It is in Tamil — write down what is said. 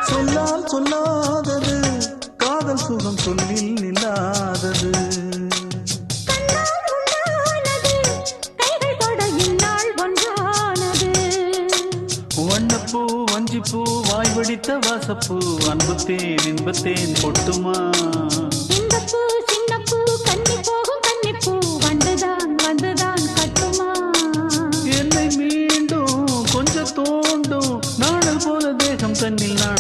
சொல்லால் சொல்லாதது காதல் சுகம் சொல்லில் நில்லாதது. வண்ணப்பூ வஞ்சிப்பூ வாய் வடித்த வாசப்பூ அன்புத்தேன் இன்பத்தேன் பொட்டுமா. இந்த பூ சின்ன பூ கன்னி போகும் கன்னிப்பூ வந்துதான் வந்துதான் கட்டுமா. என்னை மீண்டும் கொஞ்சம் தோண்டும் நாடல் போல தேகம் தன்னில் நான்